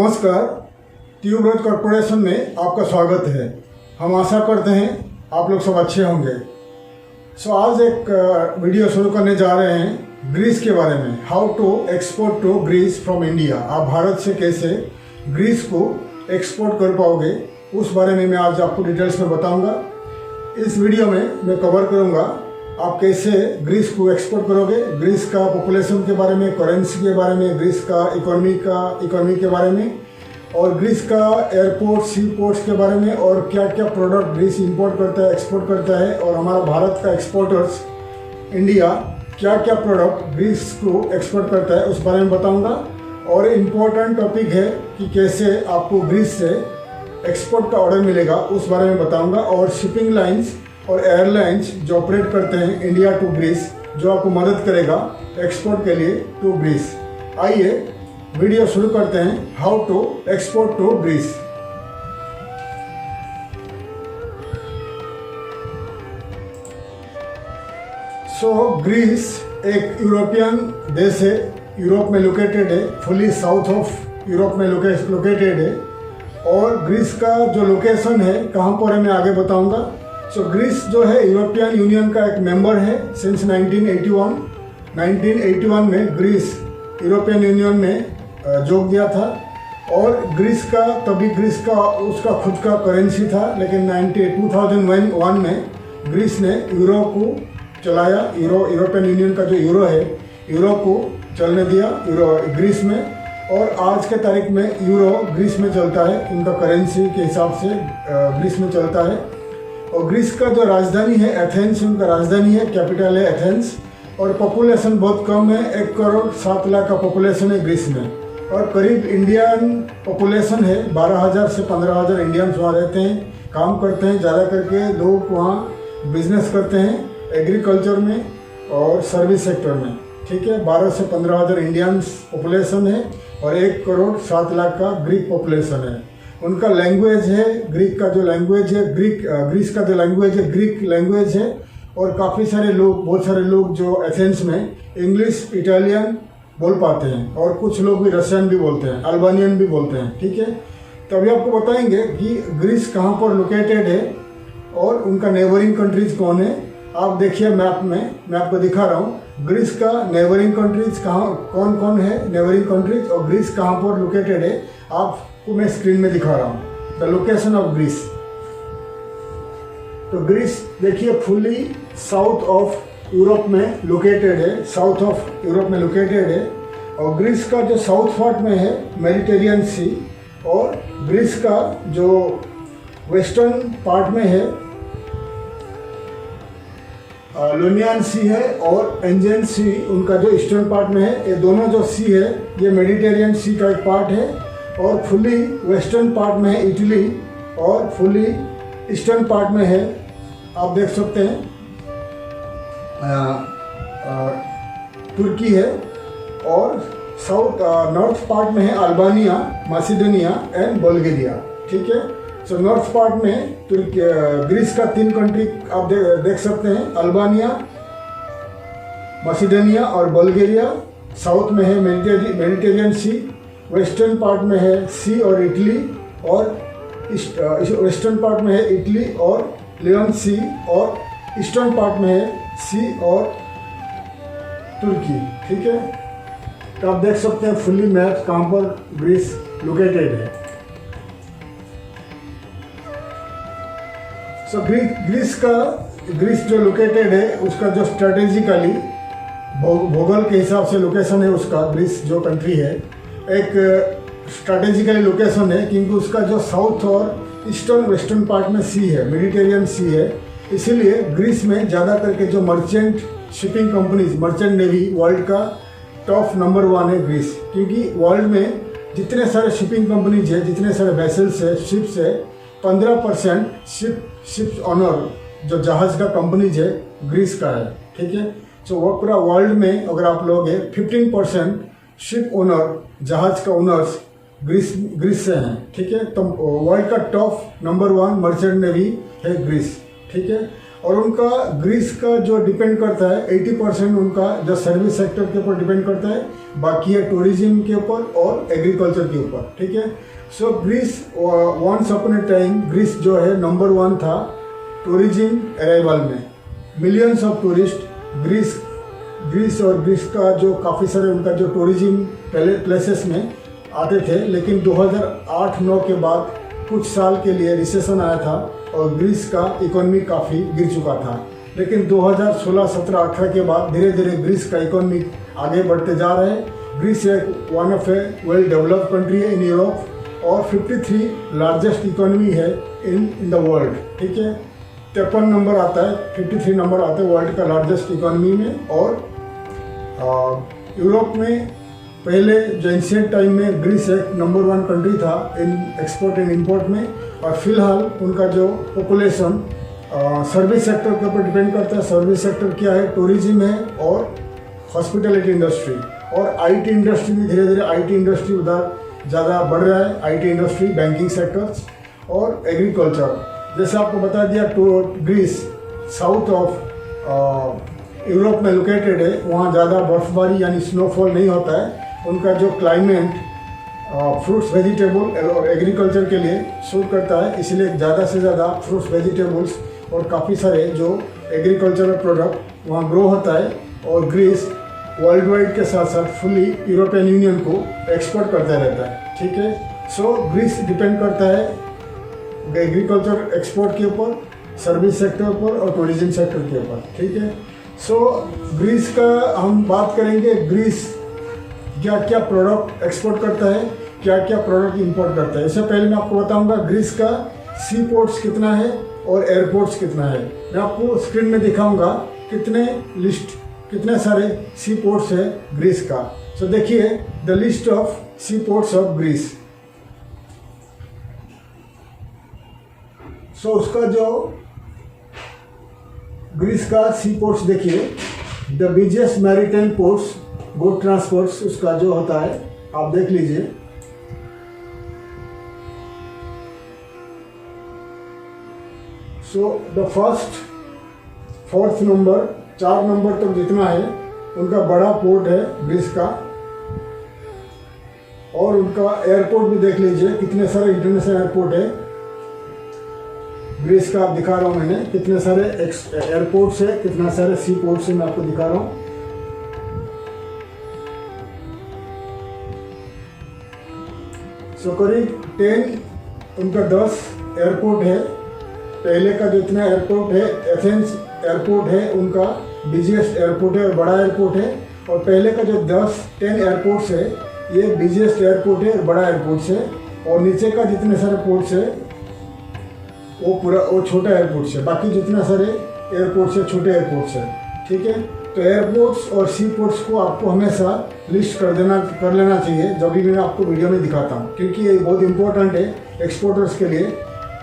नमस्कार, tuberose corporation में आपका स्वागत है। हम आशा करते हैं आप लोग सब अच्छे होंगे। आज एक वीडियो शुरू करने जा रहे हैं ग्रीस के बारे में। How to export to Greece from India. आप भारत से कैसे ग्रीस को एक्सपोर्ट कर पाओगे, उस बारे में मैं आज आपको डिटेल्स में बताऊंगा। इस वीडियो में मैं कवर करूंगा आप कैसे ग्रीस को एक्सपोर्ट करोगे, ग्रीस का पॉपुलेशन के बारे में, करेंसी के बारे में, ग्रीस का इकोनॉमी के बारे में, और ग्रीस का एयरपोर्ट, सी पोर्ट्स के बारे में, और क्या क्या प्रोडक्ट ग्रीस इंपोर्ट करता है, एक्सपोर्ट करता है, और हमारा भारत का एक्सपोर्टर्स इंडिया क्या क्या प्रोडक्ट ग्रीस को एक्सपोर्ट करता है, उस बारे में बताऊंगा। और इम्पोर्टेंट टॉपिक है कि कैसे आपको ग्रीस से एक्सपोर्ट का ऑर्डर मिलेगा, उस बारे में बताऊंगा। और शिपिंग लाइन्स और एयरलाइंस जो ऑपरेट करते हैं इंडिया टू ग्रीस, जो आपको मदद करेगा एक्सपोर्ट के लिए टू ग्रीस। आइए वीडियो शुरू करते हैं, how to export to Greece. Greece एक यूरोपियन देश है, यूरोप में लोकेटेड है, फुली साउथ ऑफ यूरोप में लोकेटेड है। और ग्रीस का जो लोकेशन है कहाँ पर है मैं आगे बताऊंगा। ग्रीस जो है यूरोपियन यूनियन का एक मेंबर है सिंस 1981 में ग्रीस यूरोपियन यूनियन में जोग दिया था। और ग्रीस का उसका खुद का करेंसी था, लेकिन 2001 में ग्रीस ने यूरो को चलाया। यूरोपियन यूनियन का जो यूरो है, यूरो को चलने दिया ग्रीस में। और आज के तारीख में यूरो ग्रीस में चलता है, उनका करेंसी के हिसाब से ग्रीस में चलता है। और ग्रीस का जो राजधानी है एथेंस, उनका राजधानी है, कैपिटल है एथेंस। और पॉपुलेशन बहुत कम है, 1 करोड़ 7 लाख का पॉपुलेशन है ग्रीस में। और करीब इंडियन पॉपुलेशन है, 12,000 से 15,000 इंडियंस वहाँ रहते हैं, काम करते हैं। ज़्यादा करके लोग वहाँ बिजनेस करते हैं एग्रीकल्चर में और सर्विस सेक्टर में। ठीक है, 12 से 15,000 इंडियंस पॉपुलेशन है और 1 करोड़ 7 लाख का ग्रीक पॉपुलेशन है। उनका लैंग्वेज है, ग्रीक का जो लैंग्वेज है, ग्रीस का जो लैंग्वेज है ग्रीक लैंग्वेज है। और बहुत सारे लोग जो एथेंस में इंग्लिश, इटालियन बोल पाते हैं, और कुछ लोग भी रशियन भी बोलते हैं, अल्बानियन भी बोलते हैं। ठीक है, तभी आपको बताएंगे कि ग्रीस कहाँ पर लोकेटेड है और उनका नेबरिंग कंट्रीज कौन है। आप देखिए मैप में, मैं आपको दिखा रहा हूँ ग्रीस का नेबरिंग कंट्रीज कौन कौन है, नेबरिंग कंट्रीज, और ग्रीस कहाँ पर लोकेटेड है आपको मैं स्क्रीन में दिखा रहा हूँ। The location of Greece. तो ग्रीस देखिए फुली साउथ ऑफ यूरोप में लोकेटेड है, साउथ ऑफ यूरोप में लोकेटेड है। और ग्रीस का जो साउथ पार्ट में है मेडिटेरियन सी, और ग्रीस का जो वेस्टर्न पार्ट में है लोनियन सी है, और एंजियन सी उनका जो ईस्टर्न पार्ट में है। ये दोनों जो सी है ये मेडिटेरियन सी का एक पार्ट है। और फुली वेस्टर्न पार्ट में है इटली, और फुली ईस्टर्न पार्ट में है, आप देख सकते हैं तुर्की है। और नॉर्थ पार्ट में है अल्बानिया, मैसेडोनिया एंड बुल्गारिया। ठीक है, नॉर्थ पार्ट में ग्रीस का 3 कंट्री आप देख सकते हैं, अल्बानिया, मैसेडोनिया और बुल्गारिया। साउथ में है मेडिटेरियन सी, वेस्टर्न पार्ट में है सी और इटली, और वेस्टर्न पार्ट में है इटली और लियन सी, और ईस्टर्न पार्ट में है सी और तुर्की। ठीक है, तो आप देख सकते हैं फुल्ली मैप कहाँ पर ग्रीस लोकेटेड है। ग्रीस जो लोकेटेड है उसका जो स्ट्रेटेजिकली भूगोल के हिसाब से लोकेशन है उसका, ग्रीस जो कंट्री है एक स्ट्रेटेजिकली लोकेशन है, क्योंकि उसका जो साउथ और ईस्टर्न वेस्टर्न पार्ट में सी है, मेडिटेरियन सी है। इसीलिए ग्रीस में ज़्यादा करके जो merchant shipping companies, merchant navy world का टॉप नंबर 1 है ग्रीस। क्योंकि वर्ल्ड में जितने सारे शिपिंग कंपनीज है, जितने सारे वेसल्स है, शिप्स है, 15% शिप्स ऑनर जो जहाज का कंपनीज है ग्रीस का है। ठीक है, वो पूरा वर्ल्ड में अगर आप लोग 15% शिप ओनर, जहाज का ओनर्स ग्रीस से हैं। ठीक है, तो वर्ल्ड का टॉप नंबर 1 मर्चेंट नेवी है ग्रीस। ठीक है, और उनका ग्रीस का जो डिपेंड करता है 80% उनका जो सर्विस सेक्टर के ऊपर डिपेंड करता है, बाकी है टूरिज्म के ऊपर और एग्रीकल्चर के ऊपर, ठीक है। So Greece once upon a time Greece जो है नंबर 1 था टूरिज्म अराइवल में। मिलियंस ऑफ टूरिस्ट ग्रीस और ग्रीस का जो काफ़ी सारे उनका जो टूरिज्म प्लेसेस में आते थे, लेकिन 2008-9 के बाद कुछ साल के लिए रिसेशन आया था और ग्रीस का इकोनॉमी काफ़ी गिर चुका था। लेकिन 2016, 17, 18 के बाद धीरे धीरे ग्रीस का इकोनॉमी आगे बढ़ते जा रहे हैं। ग्रीस एक one of A well developed country है इन यूरोप और 53 लार्जेस्ट इकोनॉमी है इन द वर्ल्ड, ठीक है। 53 नंबर आता है, 53 नंबर आता है वर्ल्ड का लार्जेस्ट इकोनॉमी में। और यूरोप में पहले जो एंशिएंट टाइम में ग्रीस एक नंबर 1 कंट्री था इन एक्सपोर्ट एंड इंपोर्ट में, और फिलहाल उनका जो पॉपुलेशन सर्विस सेक्टर के ऊपर डिपेंड करता है। सर्विस सेक्टर क्या है? टूरिज्म है और हॉस्पिटैलिटी इंडस्ट्री और आईटी इंडस्ट्री भी धीरे धीरे आईटी इंडस्ट्री उधर ज़्यादा बढ़ रहा है। आईटी इंडस्ट्री, बैंकिंग सेक्टर्स और एग्रीकल्चर। जैसे आपको बता दिया ग्रीस साउथ ऑफ यूरोप में लोकेटेड है, वहाँ ज़्यादा बर्फबारी यानी स्नोफॉल नहीं होता है। उनका जो क्लाइमेट फ्रूट्स वेजिटेबल और एग्रीकल्चर के लिए सूट करता है, इसलिए ज़्यादा से ज़्यादा फ्रूट्स वेजिटेबल्स और काफ़ी सारे जो एग्रीकल्चरल प्रोडक्ट वहाँ ग्रो होता है। और ग्रीस वर्ल्ड वाइड के साथ साथ फुली यूरोपियन यूनियन को एक्सपोर्ट करता रहता है, ठीक है। सो ग्रीस डिपेंड करता है एग्रीकल्चर एक्सपोर्ट के ऊपर, सर्विस सेक्टर पर और टूरिज्म सेक्टर के ऊपर, ठीक है। सो ग्रीस का हम बात करेंगे, ग्रीस क्या क्या प्रोडक्ट एक्सपोर्ट करता है, क्या क्या प्रोडक्ट इंपोर्ट करता है। इससे पहले मैं आपको बताऊंगा ग्रीस का सी पोर्ट्स कितना है और एयरपोर्ट्स कितना है। मैं आपको स्क्रीन में दिखाऊंगा कितने सारे सी पोर्ट्स है ग्रीस का। सो देखिए the list of sea ports of Greece. So उसका जो ग्रीस का सी पोर्ट्स देखिए, the biggest maritime ports good transports उसका जो होता है आप देख लीजिए। So the first 4th number 4 number तक जितना है उनका बड़ा पोर्ट है ग्रीस का। और उनका एयरपोर्ट भी देख लीजिए, कितने सारे इंटरनेशनल एयरपोर्ट है ग्रीस का। आप दिखा रहा हूँ मैंने कितने सारे एयरपोर्ट्स है, कितना सारे सी पोर्ट्स है, मैं आपको दिखा रहा हूँ। सो करीब 10 उनका 10 एयरपोर्ट है। पहले का जितना एयरपोर्ट है एथेंस एयरपोर्ट है उनका बिगेस्ट एयरपोर्ट है और बड़ा एयरपोर्ट है। और पहले का जो 10 एयरपोर्ट्स है ये बिगेस्ट एयरपोर्ट है और बड़ा एयरपोर्ट्स है। और नीचे का जितने सारे पोर्ट्स है वो छोटा एयरपोर्ट्स है। बाकी जितना सारे एयरपोर्ट्स है छोटे एयरपोर्ट्स है, ठीक है। तो एयरपोर्ट्स और सी पोर्ट्स को आपको हमेशा लिस्ट कर लेना चाहिए जब भी मैं आपको वीडियो में दिखाता हूँ, क्योंकि ये बहुत इंपॉर्टेंट है एक्सपोर्टर्स के लिए।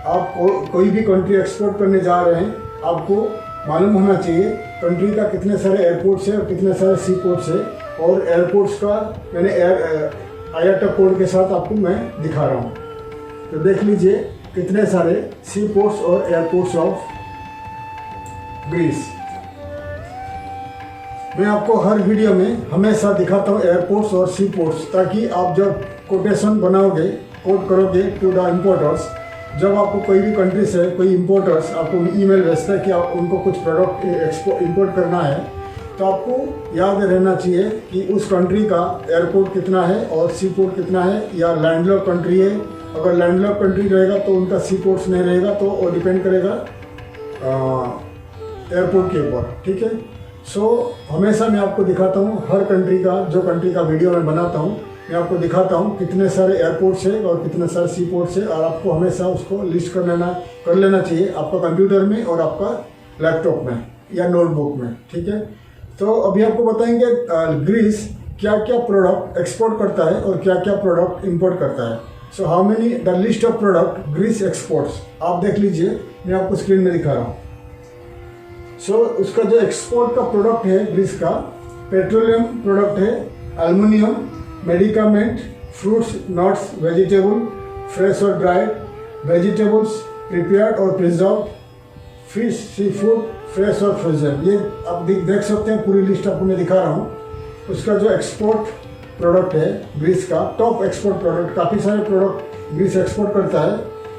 आप कोई भी कंट्री एक्सपोर्ट करने जा रहे हैं, आपको मालूम होना चाहिए कंट्री का कितने सारे एयरपोर्ट्स है और कितने सारे सी पोर्ट्स है। और एयरपोर्ट्स का मैंने IATA कोड के साथ आपको मैं दिखा रहा हूँ। तो देख लीजिए कितने सारे सी पोर्ट्स और एयरपोर्ट्स ऑफ ग्रीस। मैं आपको हर वीडियो में हमेशा दिखाता हूँ एयरपोर्ट्स और सी पोर्ट्स, ताकि आप जब कोटेशन बनाओगे, कोट करोगे टू द इम्पोर्टर्स, जब आपको कोई भी कंट्री से कोई इम्पोर्टर्स आपको ईमेल भेजता है कि आप उनको कुछ प्रोडक्ट इंपोर्ट करना है, तो आपको याद रहना चाहिए कि उस कंट्री का एयरपोर्ट कितना है और सी पोर्ट कितना है। या लैंडलॉक कंट्री है, अगर लैंडलॉक कंट्री रहेगा तो उनका सी पोर्ट्स नहीं रहेगा, तो वो डिपेंड करेगा एयरपोर्ट के ऊपर, ठीक है। सो हमेशा मैं आपको दिखाता हूँ हर कंट्री का, जो कंट्री का वीडियो मैं बनाता हूँ मैं आपको दिखाता हूँ कितने सारे एयरपोर्ट्स है और कितने सारे सी पोर्ट्स है। और आपको हमेशा उसको लिस्ट कर लेना चाहिए आपका कंप्यूटर में और आपका लैपटॉप में या नोटबुक में, ठीक है। तो अभी आपको बताएंगे ग्रीस क्या क्या प्रोडक्ट एक्सपोर्ट करता है और क्या क्या प्रोडक्ट इंपोर्ट करता है। So how many the list of product Greece exports, आप देख लीजिए, मैं आपको स्क्रीन में दिखा रहा हूँ। सो उसका जो एक्सपोर्ट का प्रोडक्ट है ग्रीस का, पेट्रोलियम प्रोडक्ट है, aluminium, medicament, fruits, nuts, vegetable, fresh और ड्राइड, वेजिटेबल्स, प्रिपेयर्ड और preserve, fish, sea food, fresh और फ्रोजन। ये आप देख सकते हैं, पूरी लिस्ट आपको मैं दिखा रहा हूँ। उसका जो एक्सपोर्ट प्रोडक्ट है ग्रीस का, टॉप एक्सपोर्ट प्रोडक्ट, काफ़ी सारे प्रोडक्ट ग्रीस एक्सपोर्ट करता है,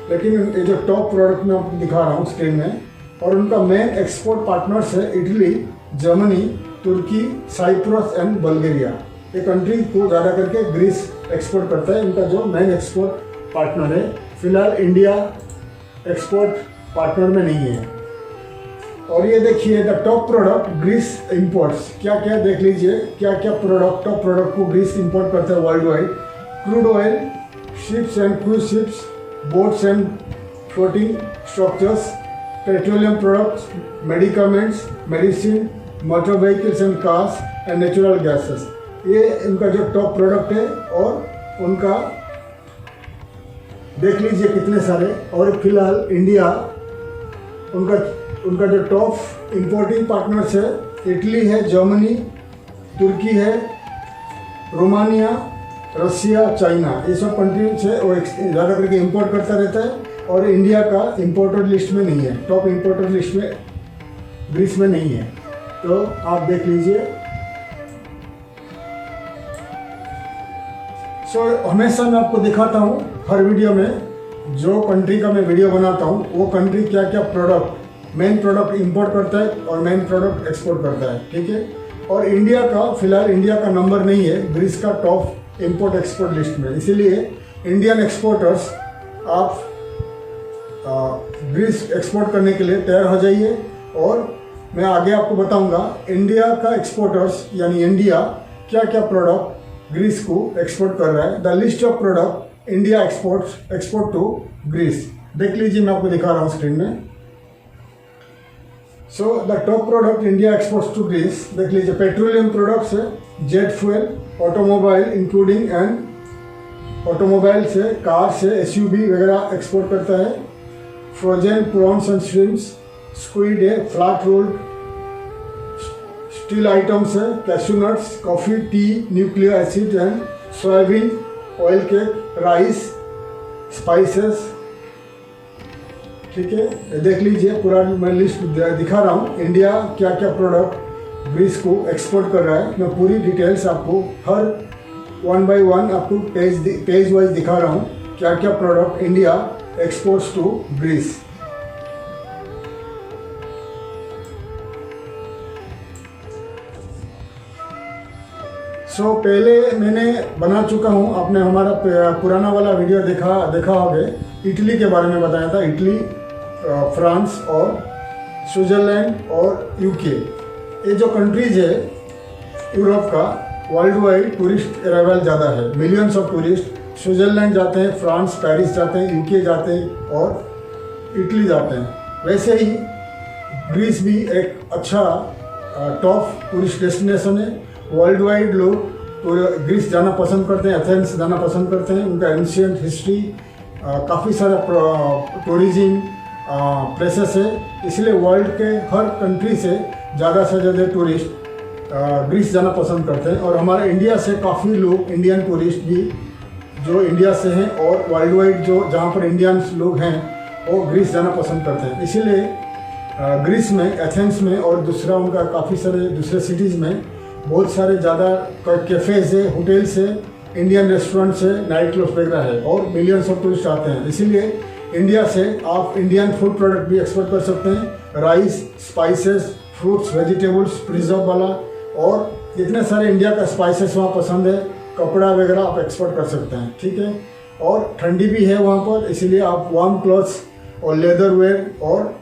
लेकिन ये जो टॉप प्रोडक्ट मैं आपको दिखा रहा हूँ स्क्रीन में, और उनका मेन एक्सपोर्ट पार्टनर्स है Italy, Germany, Turkey, Cyprus and Bulgaria. ये कंट्री को ज़्यादा करके ग्रीस एक्सपोर्ट करता है, इनका जो मेन एक्सपोर्ट पार्टनर है। फिलहाल इंडिया एक्सपोर्ट पार्टनर में नहीं है। और ये देखिए the top product Greece imports, क्या क्या देख लीजिए, क्या क्या प्रोडक्ट, टॉप प्रोडक्ट को ग्रीस इंपोर्ट करता है worldwide. Crude oil, ships and cruise ships, boats and floating structures, petroleum products, medicaments, medicine, motor vehicles and cars and natural gases. ये इनका जो टॉप प्रोडक्ट है, और उनका देख लीजिए कितने सारे। और फिलहाल इंडिया, उनका जो टॉप इंपोर्टिंग पार्टनर्स है, इटली है, जर्मनी, तुर्की है, रोमानिया, रसिया, चाइना, ये सब कंट्री से वो ज़्यादा करके इंपोर्ट करता रहता है। और इंडिया का इंपोर्टर लिस्ट में नहीं है, टॉप इंपोर्टर लिस्ट में ग्रीस में नहीं है। तो आप देख लीजिए। हमेशा मैं आपको दिखाता हूँ हर वीडियो में, जो कंट्री का मैं वीडियो बनाता हूँ वो कंट्री क्या क्या प्रोडक्ट, मेन प्रोडक्ट इंपोर्ट करता है और मेन प्रोडक्ट एक्सपोर्ट करता है, ठीक है। और इंडिया का, फिलहाल इंडिया का नंबर नहीं है ग्रीस का टॉप इंपोर्ट एक्सपोर्ट लिस्ट में, इसीलिए इंडियन एक्सपोर्टर्स आप ग्रीस एक्सपोर्ट करने के लिए तैयार हो जाइए। और मैं आगे आपको बताऊंगा इंडिया का एक्सपोर्टर्स यानी इंडिया क्या क्या प्रोडक्ट ग्रीस को एक्सपोर्ट कर रहा है। The list of product India export to Greece, देख लीजिए, मैं आपको दिखा रहा हूँ स्क्रीन में। So the top product India exports to Greece, देख लीजिए। पेट्रोलियम प्रोडक्ट्स है, jet fuel, automobile including and automobile से, कार से, एसयूवी वगैरह एक्सपोर्ट करता है। Frozen prawns and shrimps, squid है, फ्लैट रोल्ड स्टील आइटम्स है, cashew nuts, coffee, tea, nuclear acid and soybean oil cake, rice, spices, ठीक है। देख लीजिए पूरा मैं लिस्ट दिखा रहा हूँ, इंडिया क्या क्या प्रोडक्ट ग्रीस को एक्सपोर्ट कर रहा है। मैं पूरी डिटेल्स आपको हर 1 by 1 आपको पेज वाइज दिखा रहा हूँ, क्या क्या product India exports to Greece. पहले मैंने बना चुका हूँ, आपने हमारा पुराना वाला वीडियो देखा होगा, इटली के बारे में बताया था। इटली, फ्रांस और स्विट्ज़रलैंड और यूके, ये जो कंट्रीज है यूरोप का, वर्ल्ड वाइड टूरिस्ट अराइवल ज़्यादा है, मिलियंस ऑफ टूरिस्ट स्विट्ज़रलैंड जाते हैं, फ्रांस, पेरिस जाते हैं, यूके जाते हैं और इटली जाते हैं। वैसे ही ग्रीस भी एक अच्छा टॉप टूरिस्ट डेस्टिनेशन है। वर्ल्ड वाइड लोग ग्रीस जाना पसंद करते हैं, एथेंस जाना पसंद करते हैं। उनका एंशियंट हिस्ट्री, काफ़ी सारा टूरिज्म प्लेसेस है, इसलिए वर्ल्ड के हर कंट्री से ज़्यादा टूरिस्ट ग्रीस जाना पसंद करते हैं। और हमारे इंडिया से काफ़ी लोग, इंडियन टूरिस्ट भी जो इंडिया से हैं और वर्ल्ड वाइड जो जहाँ पर इंडियंस लोग हैं वो ग्रीस जाना पसंद करते हैं। इसीलिए ग्रीस में, एथेंस में और दूसरा उनका काफ़ी सारे दूसरे सिटीज़ में बहुत सारे ज़्यादा कैफ़ेज़ है, होटल्स है, इंडियन रेस्टोरेंट्स है, नाइट क्लब्स वगैरह है और मिलियंस ऑफ टूरिस्ट आते हैं। इसीलिए इंडिया से आप इंडियन फूड प्रोडक्ट भी एक्सपोर्ट कर सकते हैं, rice, spices, fruits, vegetables, preserve वाला, और इतने सारे इंडिया का स्पाइसेस वहाँ पसंद है, कपड़ा वगैरह आप एक्सपोर्ट कर सकते हैं, ठीक है। और ठंडी भी है वहाँ पर, इसीलिए आप वार्म क्लॉथ्स और लेदर वेयर और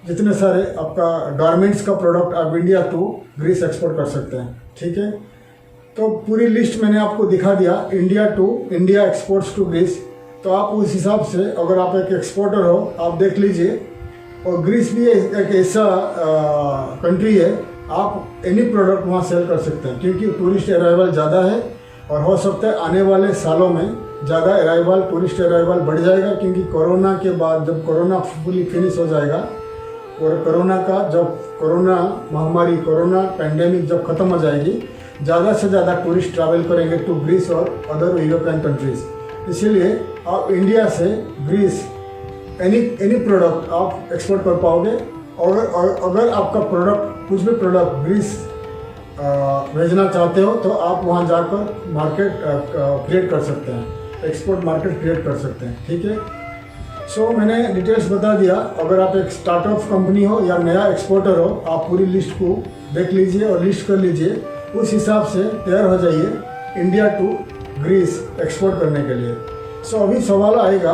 जितने सारे आपका गारमेंट्स का प्रोडक्ट आप इंडिया टू ग्रीस एक्सपोर्ट कर सकते हैं, ठीक है। तो पूरी लिस्ट मैंने आपको दिखा दिया, इंडिया एक्सपोर्ट्स टू ग्रीस। तो आप उस हिसाब से, अगर आप एक एक्सपोर्टर हो, आप देख लीजिए। और ग्रीस भी एक ऐसा कंट्री है, आप एनी प्रोडक्ट वहाँ सेल कर सकते हैं, क्योंकि टूरिस्ट अराइवल ज़्यादा है और हो सकता है आने वाले सालों में ज़्यादा टूरिस्ट अराइवल बढ़ जाएगा, क्योंकि कोरोना के बाद जब कोरोना फुली फिनिश हो जाएगा और कोरोना महामारी, कोरोना पैंडेमिक जब ख़त्म हो जाएगी, ज़्यादा से ज़्यादा टूरिस्ट ट्रैवल करेंगे टू ग्रीस और अदर यूरोपियन कंट्रीज़। इसीलिए आप इंडिया से ग्रीस एनी प्रोडक्ट आप एक्सपोर्ट कर पाओगे। अगर आपका प्रोडक्ट कुछ भी प्रोडक्ट ग्रीस भेजना चाहते हो तो आप वहाँ जाकर मार्केट क्रिएट कर सकते हैं, एक्सपोर्ट मार्केट क्रिएट कर सकते हैं। ठीक है, सो मैंने डिटेल्स बता दिया। अगर आप एक स्टार्टअप कंपनी हो या नया एक्सपोर्टर हो, आप पूरी लिस्ट को देख लीजिए और लिस्ट कर लीजिए, उस हिसाब से तैयार हो जाइए इंडिया टू ग्रीस एक्सपोर्ट करने के लिए। सो अभी सवाल आएगा,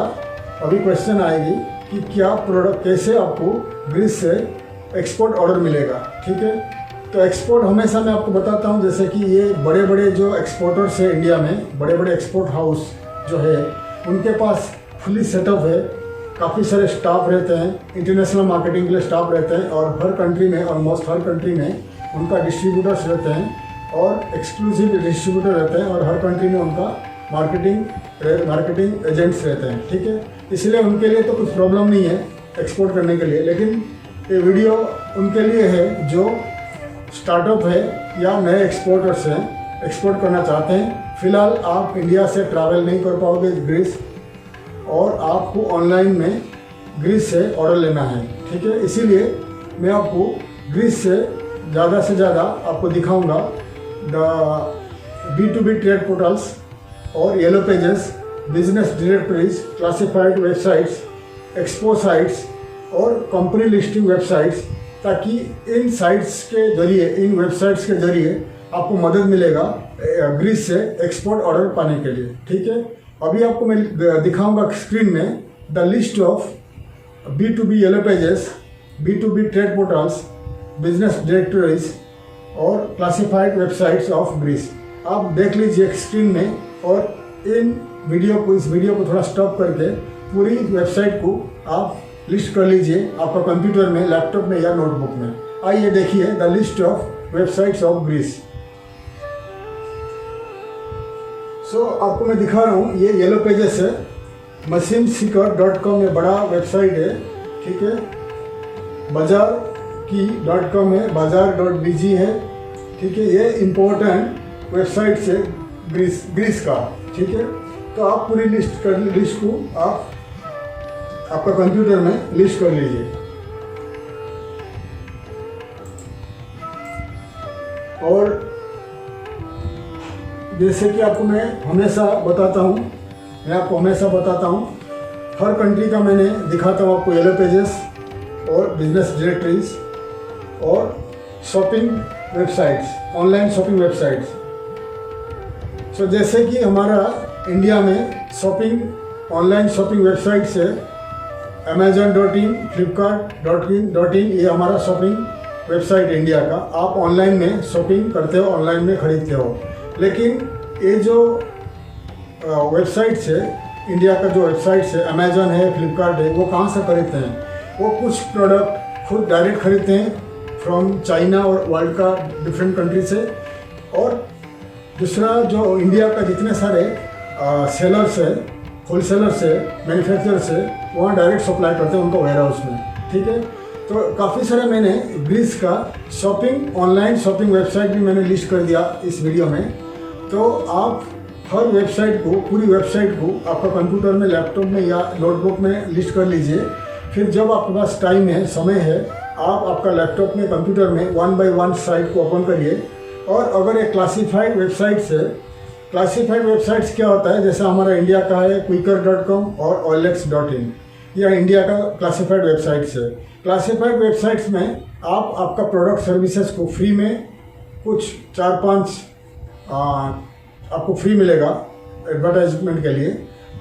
अभी क्वेश्चन आएगी कि क्या प्रोडक्ट, कैसे आपको ग्रीस से एक्सपोर्ट ऑर्डर मिलेगा। ठीक है, तो एक्सपोर्ट हमेशा मैं आपको बताता हूँ, जैसे कि ये बड़े बड़े जो एक्सपोर्टर्स है इंडिया में, बड़े बड़े एक्सपोर्ट हाउस जो है, उनके पास फुली सेटअप है, काफ़ी सारे स्टाफ रहते हैं, इंटरनेशनल मार्केटिंग के लिए स्टाफ रहते हैं, और हर कंट्री में, ऑलमोस्ट हर कंट्री में उनका डिस्ट्रीब्यूटर्स रहते हैं और एक्सक्लूसिव डिस्ट्रीब्यूटर रहते हैं, और हर कंट्री में उनका मार्केटिंग एजेंट्स रहते हैं। ठीक है, इसलिए उनके लिए तो कुछ प्रॉब्लम नहीं है एक्सपोर्ट करने के लिए, लेकिन ये वीडियो उनके लिए है जो स्टार्टअप है या नए एक्सपोर्टर्स हैं, एक्सपोर्ट करना चाहते हैं। फिलहाल आप इंडिया से ट्रैवल नहीं कर पाओगे ग्रीस, और आपको ऑनलाइन में ग्रीस से ऑर्डर लेना है। ठीक है, इसीलिए मैं आपको ग्रीस से ज़्यादा आपको दिखाऊंगा द B2B ट्रेड पोर्टल्स और yellow pages, business directories, classified websites, expo sites और कंपनी लिस्टिंग वेबसाइट्स, ताकि इन साइट्स के जरिए, इन वेबसाइट्स के जरिए आपको मदद मिलेगा ग्रीस से एक्सपोर्ट ऑर्डर पाने के लिए। ठीक है, अभी आपको मैं दिखाऊंगा स्क्रीन में the list of B2B yellow pages, B2B trade portals, business directories और क्लासिफाइड वेबसाइट्स ऑफ ग्रीस। आप देख लीजिए स्क्रीन में, और इस वीडियो को थोड़ा स्टॉप करके पूरी वेबसाइट को आप लिस्ट कर लीजिए आपका कंप्यूटर में, लैपटॉप में या नोटबुक में। आइए देखिए the list of websites of Greece. So आपको मैं दिखा रहा हूँ, ये येलो पेजेस है, machineseeker.com में बड़ा वेबसाइट है। ठीक है, bazaar.com है, bazaar.bg है। ठीक है, ये इम्पोर्टेंट वेबसाइट से ग्रीस का। ठीक है, तो आप पूरी लिस्ट को आप आपका कंप्यूटर में लिस्ट कर लीजिए। और जैसे कि आपको मैं हमेशा बताता हूँ, हर कंट्री का मैंने दिखाता हूँ आपको येलो पेजेस और बिजनेस डायरेक्टरीज और shopping websites, online shopping websites. So जैसे कि हमारा इंडिया में ऑनलाइन शॉपिंग वेबसाइट्स है Amazon.in, Flipkart.in, ये हमारा शॉपिंग वेबसाइट है इंडिया का। आप ऑनलाइन में शॉपिंग करते हो, ऑनलाइन में खरीदते हो। लेकिन ये जो वेबसाइट्स है, इंडिया का जो वेबसाइट्स है, अमेजन है, फ्लिपकार्ट है, वो कहाँ से खरीदते हैं? वो कुछ प्रोडक्ट खुद डायरेक्ट खरीदते हैं फ्रॉम चाइना और वर्ल्ड का डिफरेंट कंट्री से, और दूसरा जो इंडिया का जितने सारे सेलर्स है, होलसेलर्स है, मैन्युफैक्चरर्स है, वहाँ डायरेक्ट सप्लाई करते हैं उनको वेयर हाउस में। ठीक है, तो काफ़ी सारे मैंने ग्रीस का ऑनलाइन शॉपिंग वेबसाइट भी मैंने लिस्ट कर दिया इस वीडियो में। तो आप हर वेबसाइट को, पूरी वेबसाइट को आपका कंप्यूटर में, लैपटॉप में या नोटबुक में लिस्ट कर लीजिए। फिर जब आपके पास टाइम है, समय है, आप आपका लैपटॉप में, कंप्यूटर में 1 by 1 साइट को ओपन करिए। और अगर ये क्लासिफाइड वेबसाइट्स है, क्लासिफाइड वेबसाइट्स क्या होता है, जैसे हमारा इंडिया का है Quikr.com और OLX.in, यह इंडिया का क्लासिफाइड वेबसाइट्स है। क्लासिफाइड वेबसाइट्स में आप आपका प्रोडक्ट सर्विसेज को फ्री में, कुछ 4-5 आपको फ्री मिलेगा एडवर्टाइजमेंट के लिए,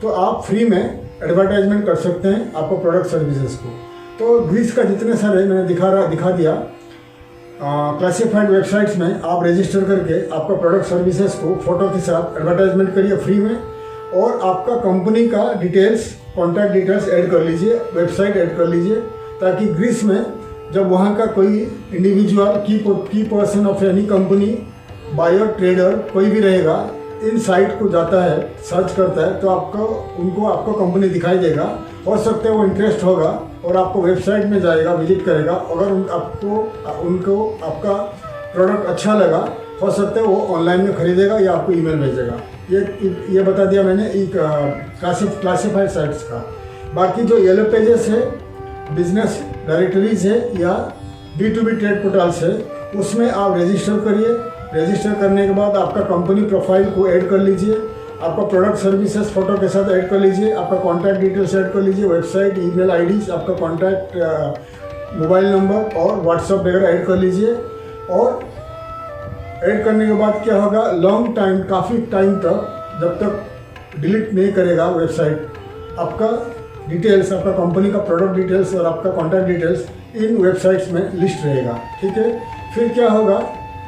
तो आप फ्री में एडवर्टाइजमेंट कर सकते हैं आपको प्रोडक्ट सर्विसेज को। तो ग्रीस का जितने सारे मैंने दिखा दिया क्लासिफाइड वेबसाइट्स में, आप रजिस्टर करके आपका प्रोडक्ट सर्विसेज को फोटो के साथ एडवर्टाइजमेंट करिए फ्री में, और आपका कंपनी का डिटेल्स, कॉन्टैक्ट डिटेल्स ऐड कर लीजिए, वेबसाइट ऐड कर लीजिए, ताकि ग्रीस में जब वहाँ का कोई इंडिविजुअल की person of any company, buyer, trader, कोई भी रहेगा, इन साइट को जाता है, सर्च करता है, तो आपको कंपनी दिखाई देगा। हो सकता है वो इंटरेस्ट होगा और आपको वेबसाइट में जाएगा, विजिट करेगा। अगर उनको आपका प्रोडक्ट अच्छा लगा, हो सकता है वो ऑनलाइन में खरीदेगा या आपको ईमेल भेजेगा। ये बता दिया मैंने एक क्लासिफाइड साइट्स का। बाकी जो येलो पेजेस है, बिजनेस डायरेक्टरीज है या B2B ट्रेड पोर्टल्स है, उसमें आप रजिस्टर करिए। रजिस्टर करने के बाद आपका कंपनी प्रोफाइल को ऐड कर लीजिए, आपका प्रोडक्ट सर्विसेज फ़ोटो के साथ ऐड कर लीजिए, आपका कॉन्टैक्ट डिटेल्स ऐड कर लीजिए, वेबसाइट, ईमेल आईडीज, आपका कॉन्टैक्ट मोबाइल नंबर और व्हाट्सएप वगैरह ऐड कर लीजिए। और ऐड करने के बाद क्या होगा, लॉन्ग टाइम, काफ़ी टाइम तक, जब तक डिलीट नहीं करेगा वेबसाइट, आपका डिटेल्स, आपका कंपनी का प्रोडक्ट डिटेल्स और आपका कॉन्टैक्ट डिटेल्स इन वेबसाइट्स में लिस्ट रहेगा। ठीक है, फिर क्या होगा,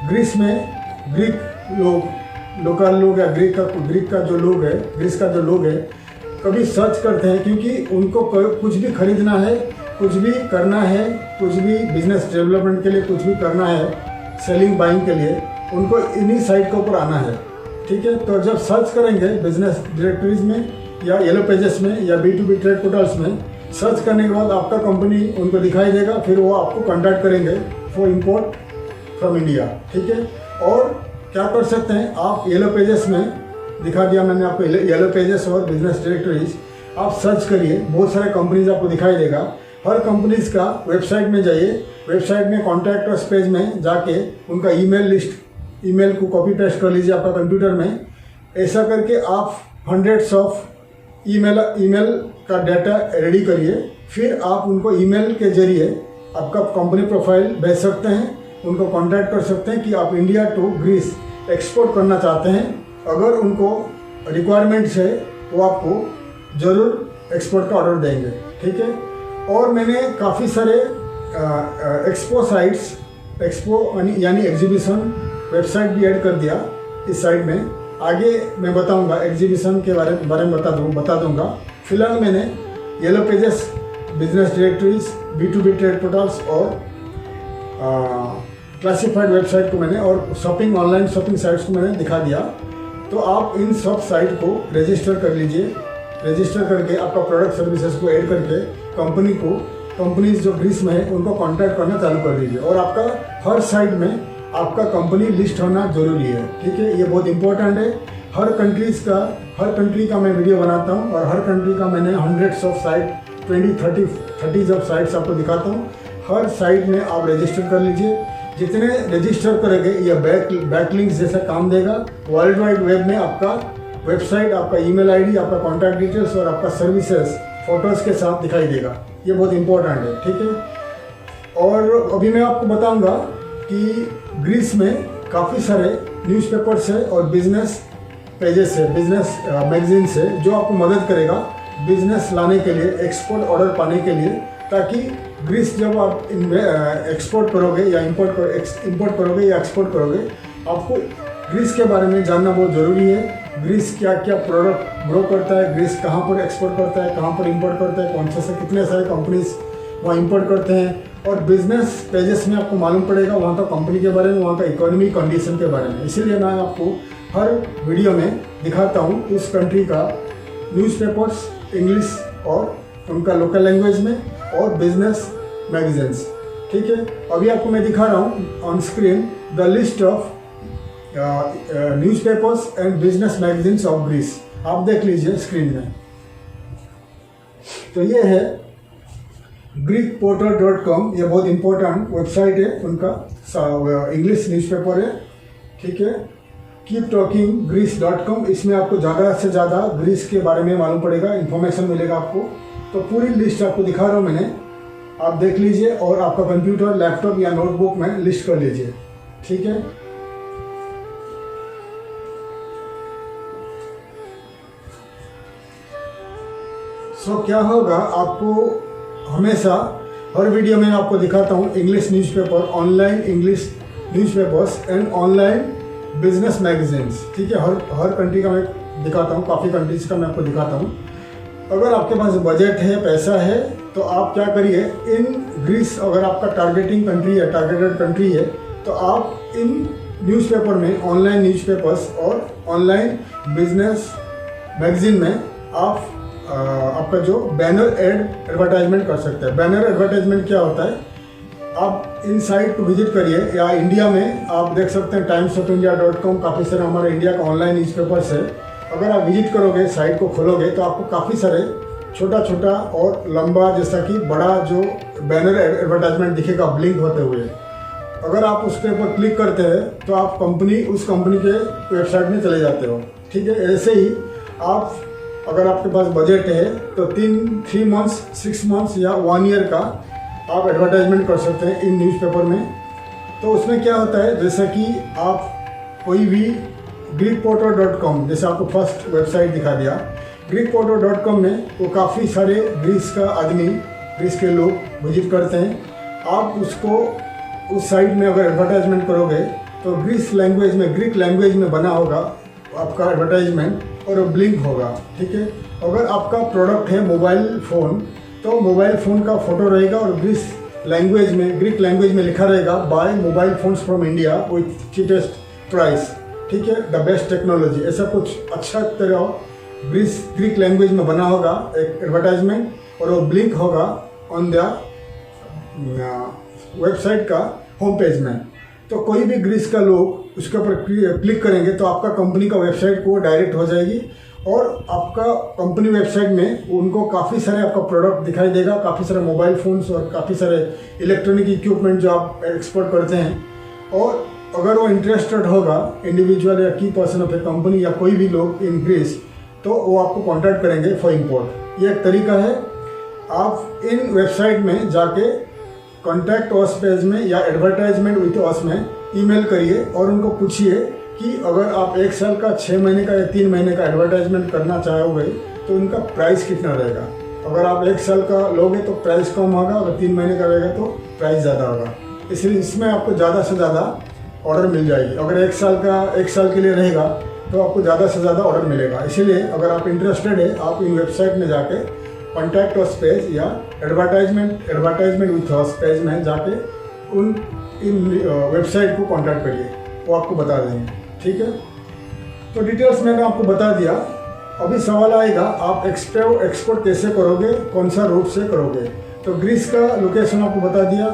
ग्रीस में ग्रीक लोग, लोकल लोग या ग्रीक का जो लोग है, ग्रीस का जो लोग है, कभी सर्च करते हैं क्योंकि उनको कुछ भी खरीदना है, कुछ भी करना है, कुछ भी बिजनेस डेवलपमेंट के लिए कुछ भी करना है, सेलिंग बाइंग के लिए, उनको इन्हीं साइट के ऊपर आना है। ठीक है, तो जब सर्च करेंगे बिजनेस डायरेक्टरीज में या येलो पेजेस में या B2B ट्रेड पोर्टल्स में, सर्च करने के बाद आपका कंपनी उनको दिखाई देगा, फिर वो आपको कॉन्टैक्ट करेंगे फॉर इम्पोर्ट फ्रॉम इंडिया। ठीक है, और क्या कर सकते हैं आप, येलो पेजेस में दिखा दिया मैंने आपको, येलो पेजेस और बिजनेस डायरेक्टरीज, आप सर्च करिए, बहुत सारे कंपनीज आपको दिखाई देगा। हर कंपनीज का वेबसाइट में जाइए, वेबसाइट में कॉन्टैक्ट अस पेज में जाके उनका ईमेल लिस्ट, ईमेल को कॉपी पेस्ट कर लीजिए आपका कंप्यूटर में। ऐसा करके आप हंड्रेड्स ऑफ ईमेल का डाटा रेडी करिए, फिर आप उनको ईमेल के जरिए आपका कंपनी प्रोफाइल भेज सकते हैं, उनको कांटेक्ट कर सकते हैं कि आप इंडिया टू ग्रीस एक्सपोर्ट करना चाहते हैं। अगर उनको रिक्वायरमेंट्स है वो आपको ज़रूर एक्सपोर्ट का ऑर्डर देंगे। ठीक है, और मैंने काफ़ी सारे एक्सपो साइट्स, एक्सपो यानी एग्जीबिशन वेबसाइट भी ऐड कर दिया इस साइट में। आगे मैं बताऊंगा, एग्जीबिशन के बारे में बता दूंगा। फिलहाल मैंने yellow pages, business directories, B2B trade portals और क्लासिफाइड वेबसाइट को मैंने, और शॉपिंग, ऑनलाइन शॉपिंग साइट्स को मैंने दिखा दिया। तो आप इन सब साइट को रजिस्टर कर लीजिए। रजिस्टर करके आपका प्रोडक्ट सर्विसेज को ऐड करके कंपनीज जो ग्रीस में है उनको कांटेक्ट करना चालू कर दीजिए, और आपका हर साइट में आपका कंपनी लिस्ट होना जरूरी है। ठीक है, ये बहुत इंपॉर्टेंट है। हर कंट्री का मैं वीडियो बनाता हूँ, और हर कंट्री का मैंने hundreds of site, 20-30 of sites आपको दिखाता हूँ। हर साइट में आप रजिस्टर कर लीजिए। जितने रजिस्टर करेंगे ये बैकलिंक्स जैसा काम देगा। वर्ल्ड वाइड वेब में आपका वेबसाइट, आपका ईमेल आईडी, आपका कॉन्टैक्ट डिटेल्स और आपका सर्विसेज फोटोज़ के साथ दिखाई देगा। ये बहुत इंपॉर्टेंट है। ठीक है, और अभी मैं आपको बताऊंगा कि ग्रीस में काफ़ी सारे न्यूज़पेपर्स है और बिजनेस पेजेस है, बिजनेस मैगजीन्स है, जो आपको मदद करेगा बिजनेस लाने के लिए, एक्सपोर्ट ऑर्डर पाने के लिए, ताकि ग्रीस जब आप एक्सपोर्ट करोगे या इंपोर्ट करोगे या एक्सपोर्ट करोगे, आपको ग्रीस के बारे में जानना बहुत ज़रूरी है। ग्रीस क्या क्या प्रोडक्ट ग्रो करता है, ग्रीस कहाँ पर एक्सपोर्ट करता है, कहाँ पर इंपोर्ट करता है, कौन से कितने सारे कंपनीज वहाँ इंपोर्ट करते हैं, और बिजनेस पेजेस में आपको मालूम पड़ेगा वहाँ का कंपनी के बारे में, वहाँ का इकोनॉमी कंडीशन के बारे में। इसीलिए मैं आपको हर वीडियो में दिखाता हूँ उस कंट्री का न्यूज़पेपर्स, इंग्लिश और उनका लोकल लैंग्वेज में, और बिजनेस मैगजीन्स। ठीक है, अभी आपको मैं दिखा रहा हूँ on screen the list of newspapers and business magazines of Greece. आप देख लीजिए स्क्रीन में। तो ये है greekportal.com, ये बहुत इंपॉर्टेंट वेबसाइट है, उनका इंग्लिश न्यूज़पेपर है। ठीक है, keeptalkinggreece.com, इसमें आपको ज़्यादा से ज़्यादा ग्रीस के बारे में मालूम पड़ेगा, इन्फॉर्मेशन मिलेगा आपको। तो पूरी लिस्ट आपको दिखा रहा हूँ मैंने, आप देख लीजिए, और आपका कंप्यूटर, लैपटॉप या नोटबुक में लिस्ट कर लीजिए। ठीक है, क्या होगा, आपको हमेशा हर वीडियो में आपको दिखाता हूँ English newspaper, online English newspapers and online business magazines. ठीक है, हर कंट्री का मैं दिखाता हूँ, काफ़ी कंट्रीज का मैं आपको दिखाता हूँ। अगर आपके पास बजट है, पैसा है, तो आप क्या करिए, इन ग्रीस अगर आपका टारगेटेड कंट्री है, तो आप इन न्यूज़पेपर में, ऑनलाइन न्यूज़पेपर्स और ऑनलाइन बिजनेस मैगजीन में आप आपका जो बैनर एडवर्टाइजमेंट कर सकते हैं। बैनर एडवर्टाइजमेंट क्या होता है, आप इन साइट को विजिट करिए, या इंडिया में आप देख सकते हैं timesofIndia.com, काफ़ी सारे हमारे इंडिया का ऑनलाइन न्यूज़पेपर्स है। अगर आप विजिट करोगे, साइट को खोलोगे, तो आपको काफ़ी सारे छोटा छोटा और लंबा, जैसा कि बड़ा जो बैनर एडवर्टाइजमेंट दिखेगा ब्लिंक होते हुए, अगर आप उस पर क्लिक करते हैं तो आप उस कंपनी के वेबसाइट में चले जाते हो। ठीक है, ऐसे ही आप अगर आपके पास बजट है तो 3 मंथ्स, 6 मंथ्स या 1 ईयर का आप एडवर्टाइजमेंट कर सकते हैं इन न्यूज़पेपर में। तो उसमें क्या होता है, जैसा कि आप कोई भी greekporter.com, जैसे आपको फर्स्ट वेबसाइट दिखा दिया, greekporter.com में वो काफ़ी सारे ग्रीस का आदमी, ग्रीस के लोग विजिट करते हैं। आप उसको उस साइट में अगर एडवर्टाइजमेंट करोगे तो ग्रीक लैंग्वेज में बना होगा आपका एडवर्टाइजमेंट और वो ब्लिंक होगा। ठीक है, अगर आपका प्रोडक्ट है मोबाइल फ़ोन, तो मोबाइल फ़ोन का फोटो रहेगा और ग्रीक लैंग्वेज में लिखा रहेगा buy mobile phones from India with cheapest price. ठीक है, द बेस्ट टेक्नोलॉजी, ऐसा कुछ अच्छा तरह ग्रीक लैंग्वेज में बना होगा एक एडवर्टाइजमेंट और वो ब्लिंक होगा ऑन द वेबसाइट का होम पेज में। तो कोई भी ग्रीस का लोग उसके ऊपर क्लिक करेंगे तो आपका कंपनी का वेबसाइट को डायरेक्ट हो जाएगी और आपका कंपनी वेबसाइट में उनको काफ़ी सारे आपका प्रोडक्ट दिखाई देगा, काफ़ी सारे मोबाइल फ़ोन्स और काफ़ी सारे इलेक्ट्रॉनिक इक्विपमेंट जो आप एक्सपोर्ट करते हैं। और अगर वो इंटरेस्टेड होगा इंडिविजुअल या की पर्सन ऑफ ए कंपनी या कोई भी लोग इन ग्रीस, तो वो आपको कॉन्टैक्ट करेंगे फॉर इम्पोर्ट। ये एक तरीका है। आप इन वेबसाइट में जाके कॉन्टैक्ट अस पेज में या एडवर्टाइजमेंट विथ अस में ईमेल करिए और उनको पूछिए कि अगर आप 1 साल का, 6 महीने का या 3 महीने का एडवर्टाइजमेंट करना चाहोगे तो उनका प्राइस कितना रहेगा। अगर आप 1 साल का लोगे तो प्राइस कम होगा, अगर 3 महीने का रहेगा तो प्राइस ज़्यादा होगा। इसलिए इसमें आपको ज़्यादा से ज़्यादा ऑर्डर मिल जाएगी। अगर 1 साल के लिए रहेगा तो आपको ज़्यादा से ज़्यादा ऑर्डर मिलेगा। इसीलिए अगर आप इंटरेस्टेड है, आप इन वेबसाइट में जाके कॉन्टैक्ट अस पेज या एडवर्टाइजमेंट विथ अस पेज में जाके इन वेबसाइट को कॉन्टैक्ट करिए, वो आपको बता देंगे। ठीक है, तो डिटेल्स मैंने आपको बता दिया। अभी सवाल आएगा, आप एक्सपोर्ट कैसे करोगे, कौन सा रूट से करोगे। तो ग्रीस का लोकेशन आपको बता दिया,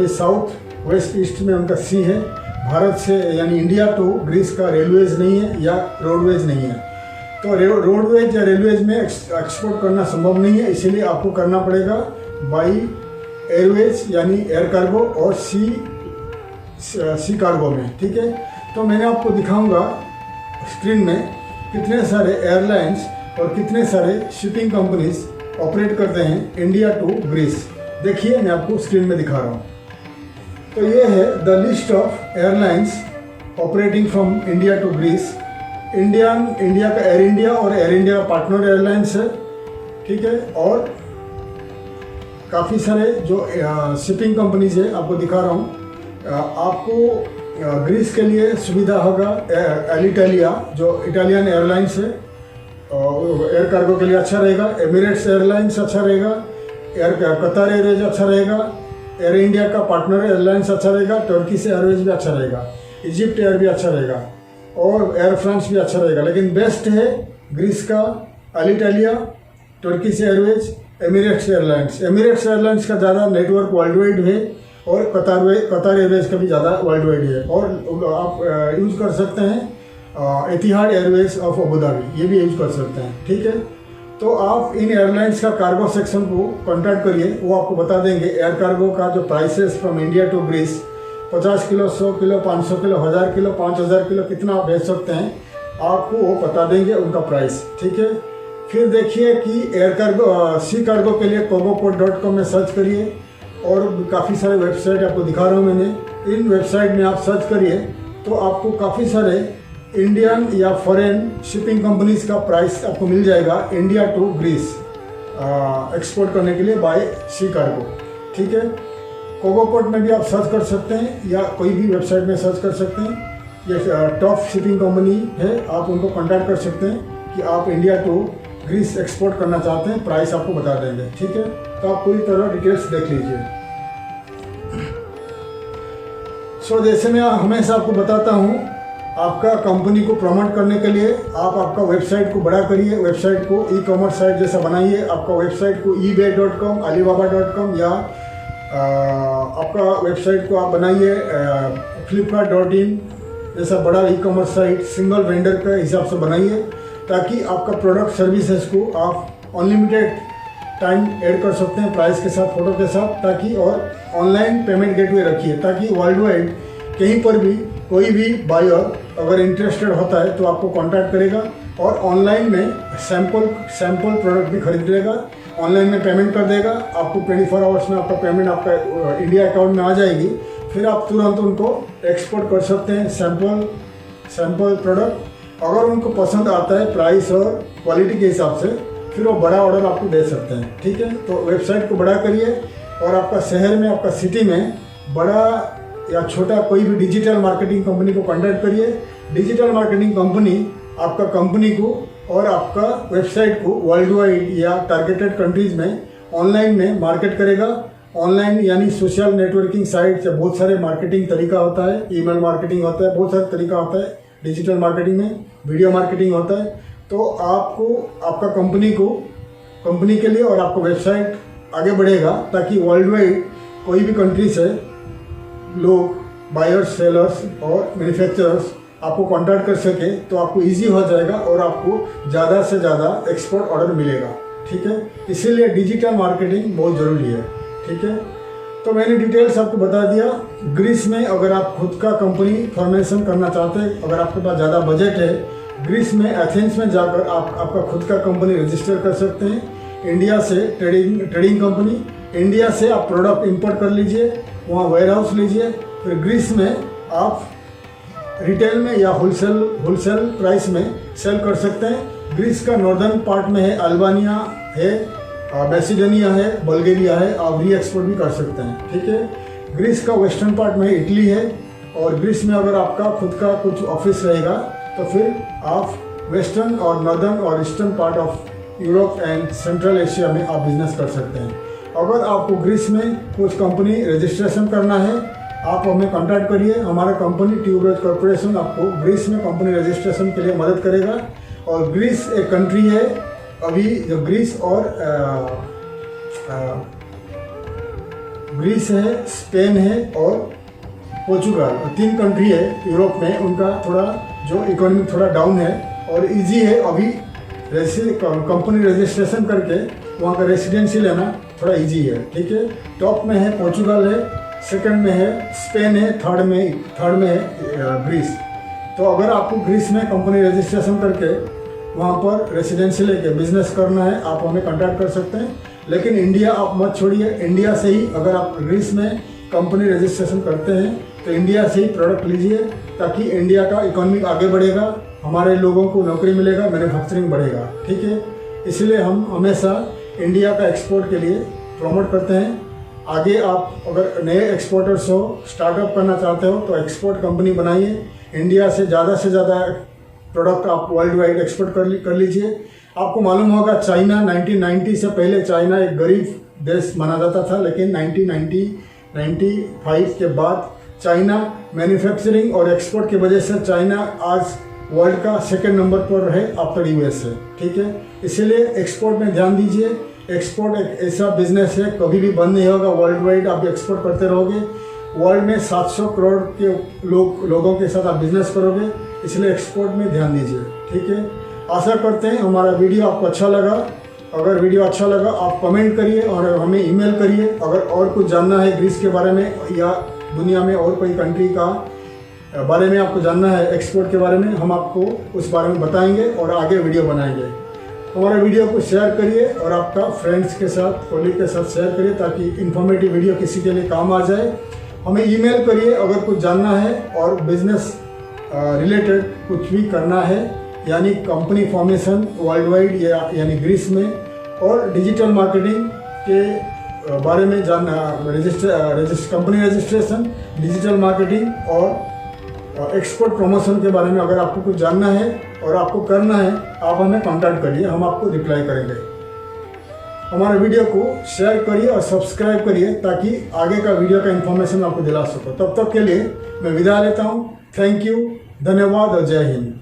साउथ वेस्ट ईस्ट में उनका सी है। भारत से यानी इंडिया टू ग्रीस का रेलवेज नहीं है या रोडवेज नहीं है, तो रोडवेज या रेलवेज में एक्सपोर्ट करना संभव नहीं है। इसीलिए आपको करना पड़ेगा बाई एयरवेज यानी एयर कार्गो और सी कार्गो में। ठीक है, तो मैंने आपको दिखाऊंगा स्क्रीन में कितने सारे एयरलाइंस और कितने सारे शिपिंग कंपनीज ऑपरेट करते हैं इंडिया टू ग्रीस। देखिए, मैं आपको स्क्रीन में दिखा रहा हूँ। तो ये है the list of airlines operating from India to Greece. India का एयर इंडिया और एयर इंडिया का पार्टनर एयरलाइंस है। ठीक है, और काफ़ी सारे जो शिपिंग कंपनीज है आपको दिखा रहा हूँ। आपको ग्रीस के लिए सुविधा होगा एलिटालिया जो इटालियन एयरलाइंस है, एयर कार्गो के लिए अच्छा रहेगा। एमिरेट्स एयरलाइंस अच्छा रहेगा, कतार एयरवेज अच्छा रहेगा, एयर इंडिया का पार्टनर एयरलाइंस अच्छा रहेगा, टर्किश एयरवेज भी अच्छा रहेगा, इजिप्ट एयर भी अच्छा रहेगा और एयर फ्रांस भी अच्छा रहेगा। लेकिन बेस्ट है ग्रीस का Alitalia, Turkish Airways, Emirates airlines का ज़्यादा नेटवर्क वर्ल्ड वाइड है और कतार एयरवेज का भी ज़्यादा वर्ल्ड वाइड है। और आप यूज़ कर सकते हैं एतिहाद एयरवेज ऑफ अबू धाबी, ये भी यूज़ कर सकते हैं। ठीक है, तो आप इन एयरलाइंस का कार्गो सेक्शन को कॉन्टैक्ट करिए, वो आपको बता देंगे एयर कार्गो का जो prices from India to Greece 50 kilo, 100 kilo, 500 kilo, 1000 kilo, 5000 kilo कितना आप भेज सकते हैं, आपको वो बता देंगे उनका प्राइस। ठीक है, फिर देखिए कि एयर कार्गो सी कार्गो के लिए cogoport.com में सर्च करिए और काफ़ी सारे वेबसाइट आपको दिखा रहा हूँ मैंने। इन वेबसाइट में आप सर्च करिए तो आपको काफ़ी सारे इंडियन या फॉरेन शिपिंग कंपनीज का प्राइस आपको मिल जाएगा इंडिया टू ग्रीस एक्सपोर्ट करने के लिए बाय सी कार्गो। ठीक है, कोगोपोर्ट में भी आप सर्च कर सकते हैं या कोई भी वेबसाइट में सर्च कर सकते हैं। ये टॉप शिपिंग कंपनी है, आप उनको कॉन्टैक्ट कर सकते हैं कि आप इंडिया टू ग्रीस एक्सपोर्ट करना चाहते हैं, प्राइस आपको बता देंगे। ठीक है, तो आप पूरी तरह डिटेल्स देख लीजिए। जैसे मैं हमेशा आपको बताता हूँ, आपका कंपनी को प्रमोट करने के लिए आप आपका वेबसाइट को बड़ा करिए, वेबसाइट को ई कॉमर्स साइट जैसा बनाइए। आपका वेबसाइट को ebay.com, alibaba.com या आपका वेबसाइट को आप बनाइए flipkart.in जैसा बड़ा e commerce site single vendor के हिसाब से बनाइए, ताकि आपका प्रोडक्ट सर्विसेज को आप अनलिमिटेड टाइम ऐड कर सकते हैं प्राइस के साथ, फ़ोटो के साथ, ताकि और ऑनलाइन पेमेंट गेटवे रखिए ताकि वर्ल्ड वाइड कहीं पर भी कोई भी बायर अगर इंटरेस्टेड होता है तो आपको कांटेक्ट करेगा और ऑनलाइन में सैंपल प्रोडक्ट भी खरीद लेगा, ऑनलाइन में पेमेंट कर देगा। आपको 24 आवर्स में आपका पेमेंट आपका इंडिया अकाउंट में आ जाएगी। फिर आप तुरंत उनको एक्सपोर्ट कर सकते हैं सैंपल प्रोडक्ट। अगर उनको पसंद आता है प्राइस और क्वालिटी के हिसाब से, फिर वो बड़ा ऑर्डर आपको दे सकते हैं। ठीक है, तो वेबसाइट को बड़ा करिए और आपका शहर में, आपका सिटी में बड़ा या छोटा कोई भी डिजिटल मार्केटिंग कंपनी को कॉन्टैक्ट करिए। डिजिटल मार्केटिंग कंपनी आपका कंपनी को और आपका वेबसाइट को वर्ल्ड वाइड या टारगेटेड कंट्रीज़ में ऑनलाइन में मार्केट करेगा। ऑनलाइन यानी सोशल नेटवर्किंग साइट से बहुत सारे मार्केटिंग तरीका होता है, ईमेल मार्केटिंग होता है, बहुत सारे तरीका होता है डिजिटल मार्केटिंग में, वीडियो मार्केटिंग होता है। तो आपको आपका कंपनी के लिए और आपका वेबसाइट आगे बढ़ेगा ताकि वर्ल्ड वाइड कोई भी कंट्री से लोग बायर्स, सेलर्स और मैन्युफैक्चरर्स आपको कांटेक्ट कर सके, तो आपको इजी हो जाएगा और आपको ज़्यादा से ज़्यादा एक्सपोर्ट ऑर्डर मिलेगा। ठीक है, इसीलिए डिजिटल मार्केटिंग बहुत ज़रूरी है। ठीक है, तो मैंने डिटेल्स आपको बता दिया। ग्रीस में अगर आप खुद का कंपनी फॉर्मेशन करना चाहते हैं, अगर आपके पास ज़्यादा बजट है, ग्रीस में एथेंस में जाकर आप आपका खुद का कंपनी रजिस्टर कर सकते हैं। इंडिया से ट्रेडिंग कंपनी, इंडिया से आप प्रोडक्ट इंपोर्ट कर लीजिए, वहाँ वेयर हाउस लीजिए, फिर ग्रीस में आप रिटेल में या होलसेल प्राइस में सेल कर सकते हैं। ग्रीस का नॉर्दर्न पार्ट में है, अल्बानिया है, मैसिडोनिया है, बल्गेरिया है, आप री एक्सपोर्ट भी कर सकते हैं। ठीक है, ग्रीस का वेस्टर्न पार्ट में इटली है और ग्रीस में अगर आपका खुद का कुछ ऑफिस रहेगा तो फिर आप वेस्टर्न और नॉर्दर्न और eastern part of Europe and central Asia में आप बिजनेस कर सकते हैं। अगर आपको ग्रीस में कुछ कंपनी रजिस्ट्रेशन करना है, आप हमें कांटेक्ट करिए। हमारा कंपनी ट्यूबरोज कॉर्पोरेशन आपको ग्रीस में कंपनी रजिस्ट्रेशन के लिए मदद करेगा। और ग्रीस एक कंट्री है, अभी जो ग्रीस और ग्रीस है, स्पेन है और पोर्चुगल, 3 कंट्री है यूरोप में, उनका थोड़ा जो इकोनॉमी थोड़ा डाउन है और इजी है अभी कंपनी रजिस्ट्रेशन करके वहाँ का रेसिडेंसी लेना थोड़ा इजी है। ठीक है, टॉप में है पोर्चुगल है, सेकंड में है स्पेन है, थर्ड में है ग्रीस। तो अगर आपको ग्रीस में कंपनी रजिस्ट्रेशन करके वहाँ पर रेसिडेंसी लेके बिजनेस करना है, आप हमें कांटेक्ट कर सकते हैं। लेकिन इंडिया आप मत छोड़िए, इंडिया से ही अगर आप ग्रीस में कंपनी रजिस्ट्रेशन करते हैं तो इंडिया से ही प्रोडक्ट लीजिए ताकि इंडिया का इकोनॉमी आगे बढ़ेगा, हमारे लोगों को नौकरी मिलेगा, मैन्युफैक्चरिंग बढ़ेगा। ठीक है, इसलिए हम हमेशा इंडिया का एक्सपोर्ट के लिए प्रमोट करते हैं। आगे आप अगर नए एक्सपोर्टर्स हो, स्टार्टअप करना चाहते हो तो एक्सपोर्ट कंपनी बनाइए, इंडिया से ज़्यादा प्रोडक्ट आप वर्ल्ड वाइड एक्सपोर्ट कर लीजिए। आपको मालूम होगा चाइना 1990 से पहले चाइना एक गरीब देश माना जाता था, लेकिन 1995 के बाद चाइना मैन्युफैक्चरिंग और एक्सपोर्ट की वजह से चाइना आज वर्ल्ड का 2nd नंबर पर है आफ्टर यूएस से। ठीक है, इसीलिए एक्सपोर्ट में ध्यान दीजिए। एक्सपोर्ट एक ऐसा बिजनेस है, कभी भी बंद नहीं होगा। वर्ल्ड वाइड आप एक्सपोर्ट करते रहोगे, वर्ल्ड में 700 करोड़ के लोगों के साथ आप बिजनेस करोगे, इसलिए एक्सपोर्ट में ध्यान दीजिए। ठीक है, आशा करते हैं हमारा वीडियो आपको अच्छा लगा। अगर वीडियो अच्छा लगा आप कमेंट करिए और हमें ईमेल करिए। अगर और कुछ जानना है ग्रीस के बारे में या दुनिया में और कोई कंट्री का बारे में आपको जानना है, एक्सपोर्ट के बारे में, हम आपको उस बारे में बताएंगे और आगे वीडियो बनाएंगे। हमारे वीडियो को शेयर करिए और आपका फ्रेंड्स के साथ, कॉलीग के साथ शेयर करिए ताकि इन्फॉर्मेटिव वीडियो किसी के लिए काम आ जाए। हमें ईमेल करिए अगर कुछ जानना है और बिजनेस रिलेटेड कुछ भी करना है, यानी कंपनी फॉर्मेशन वर्ल्ड वाइड यानी ग्रीस में, और डिजिटल मार्केटिंग के बारे में जानना, कंपनी रजिस्ट्रेशन, डिजिटल मार्केटिंग और एक्सपोर्ट प्रमोशन के बारे में अगर आपको कुछ जानना है और आपको करना है, आप हमें कांटेक्ट करिए, हम आपको रिप्लाई करेंगे। हमारे वीडियो को शेयर करिए और सब्सक्राइब करिए ताकि आगे का वीडियो का इन्फॉर्मेशन आपको दिला सको। तब तक के लिए मैं विदा लेता हूँ। थैंक यू, धन्यवाद और जय हिंद।